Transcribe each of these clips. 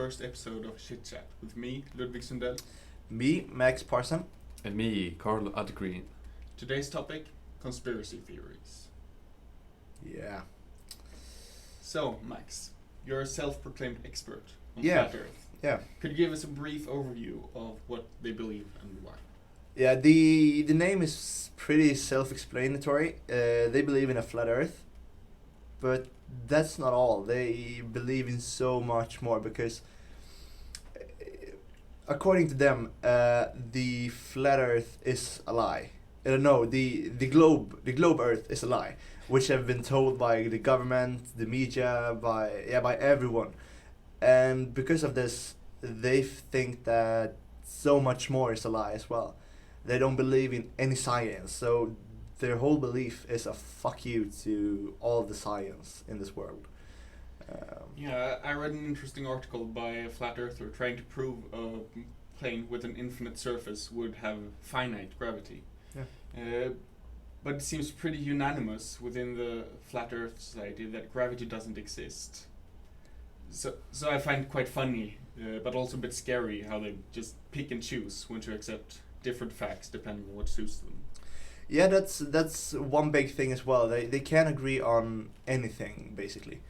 first episode of ShitChat with me, Ludvig Sundell. Me, Max Parson. And me, Carl Adgreen. Today's topic, conspiracy theories. Yeah. So, Max, you're a self-proclaimed expert on Yeah. flat Earth. Yeah. Could you give us a brief overview of what they believe and why? Yeah, the name is pretty self-explanatory. They believe in a flat Earth, but that's not all. They believe in so much more because, according to them, the flat Earth is a lie. No, the globe Earth is a lie, which have been told by the government, the media, by everyone, and because of this, they think that so much more is a lie as well. They don't believe in any science, so their whole belief is a fuck you to all the science in this world. Yeah, I read an interesting article by a flat earther trying to prove a plane with an infinite surface would have finite gravity. Yeah. But it seems pretty unanimous within the flat Earth society that gravity doesn't exist. So I find it quite funny, but also a bit scary how they just pick and choose when to accept different facts depending on what suits them. Yeah, that's one big thing as well. They can't agree on anything basically.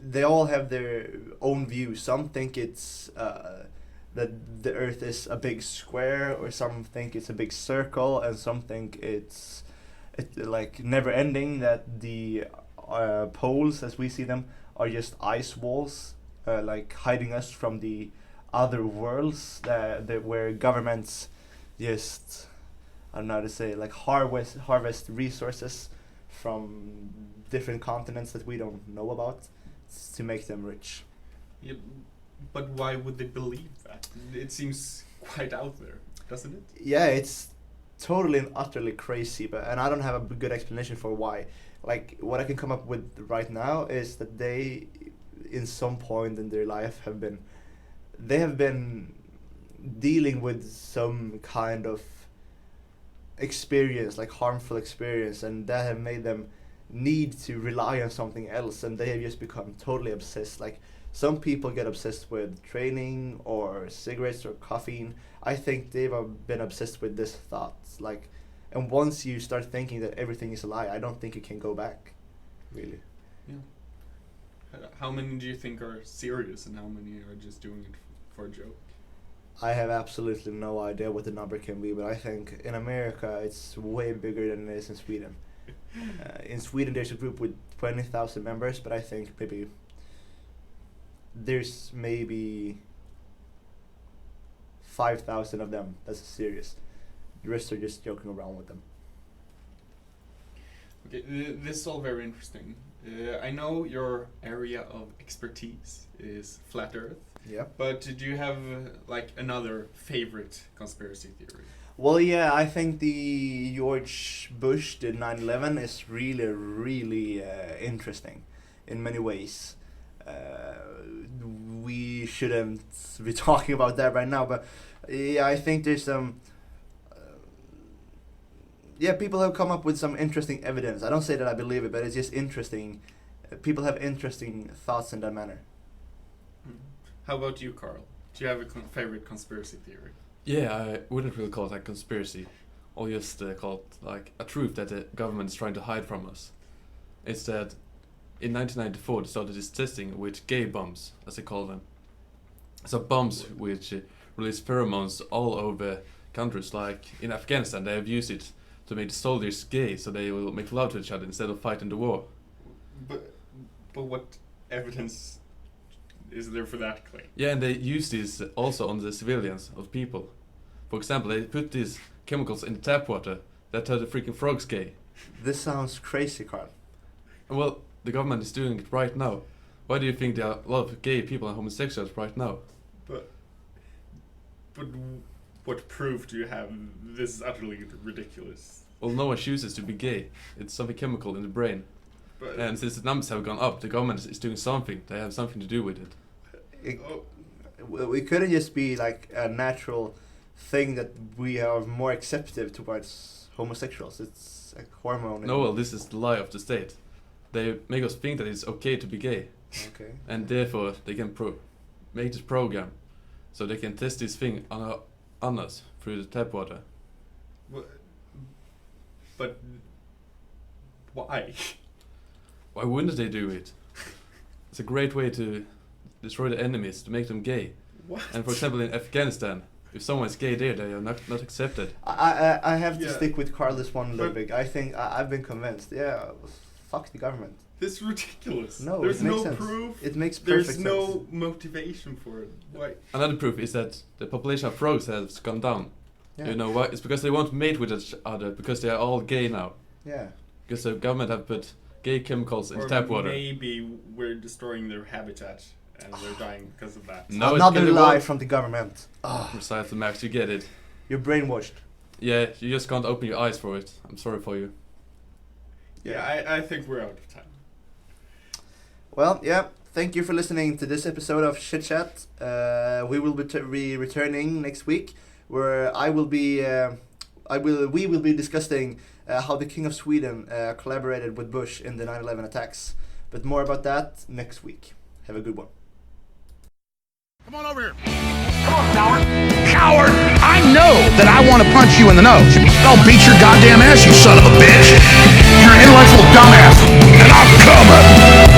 They all have their own views. Some think it's that the Earth is a big square, or some think it's a big circle, and some think it's like never ending. That the poles, as we see them, are just ice walls, like hiding us from the other worlds that where governments just, I don't know how to say, like harvest resources from different continents that we don't know about to make them rich. Yeah, but why would they believe that? It seems quite out there, doesn't it? Yeah, it's totally and utterly crazy, and I don't have a good explanation for why. Like, what I can come up with right now is that they, in some point in their life, have been dealing with some kind of experience, like harmful experience, and that have made them need to rely on something else, and they have just become totally obsessed. Like, some people get obsessed with training or cigarettes or caffeine. I think they've been obsessed with this thought. Like, and once you start thinking that everything is a lie, I don't think you can go back, really. Yeah. How many do you think are serious and how many are just doing it for a joke? I have absolutely no idea what the number can be, but I think in America it's way bigger than it is in Sweden. In Sweden there's a group with 20,000 members, but I think there's maybe 5,000 of them that's serious. The rest are just joking around with them. Okay, this is all very interesting. I know your area of expertise is flat Earth. Yeah. But do you have like another favorite conspiracy theory? Well, yeah, I think the George Bush did 9/11 is really interesting in many ways. We shouldn't be talking about that right now, but yeah, I think there's some. People have come up with some interesting evidence. I don't say that I believe it, but it's just interesting. People have interesting thoughts in that manner. How about you, Carl? Do you have a favorite conspiracy theory? Yeah, I wouldn't really call it like conspiracy. I'll just call it like a truth that the government is trying to hide from us. It's that in 1994 they started this testing with gay bombs, as they call them. So bombs which release pheromones all over countries. Like in Afghanistan, they have used it to make the soldiers gay, so they will make love to each other instead of fighting the war. But what evidence is there for that claim? Yeah, and they use this also on the civilians of people. For example, they put these chemicals in the tap water that turn the freaking frogs gay. This sounds crazy, Carl. Well, the government is doing it right now. Why do you think there are a lot of gay people and homosexuals right now? But what proof do you have? This is utterly ridiculous. Well, no one chooses to be gay. It's something chemical in the brain. But And since the numbers have gone up, the government is doing something. They have something to do with it. It couldn't just be like a natural thing that we are more acceptive towards homosexuals. It's a hormone. No, well, this is the lie of the state. They make us think that it's okay to be gay, Okay. and therefore they can prove. make this program so they can test this thing on us through the tap water. But why? Why wouldn't they do it? It's a great way to destroy the enemies, to make them gay. What? And for example, in Afghanistan, if someone is gay there, they are not accepted. I have to Yeah. stick with Carlos one, But- Ludwig. I think I've been convinced. Yeah, fuck the government. This is ridiculous. No, there's it makes no sense. proof. It makes There's perfect no sense. motivation for it. Why? Another proof is that the population of frogs has gone down. Yeah. You know why? It's because they won't mate with each other, because they are all gay now. Yeah. Because the government have put gay chemicals in Or tap water. maybe we're destroying their habitat and they're dying because of that. No, it's Another getting lie worse. from the government. Precisely, Max, you get it. You're brainwashed. Yeah, you just can't open your eyes for it. I'm sorry for you. Yeah, I think we're out of time. Well, yeah. Thank you for listening to this episode of ShitChat. We will be returning next week, where we will be discussing how the King of Sweden collaborated with Bush in the 9/11 attacks. But more about that next week. Have a good one. Come on over here. Come on, coward. Coward! I know that I want to punch you in the nose. I'll beat your goddamn ass, you son of a bitch. You're an intellectual dumbass, and I'm coming.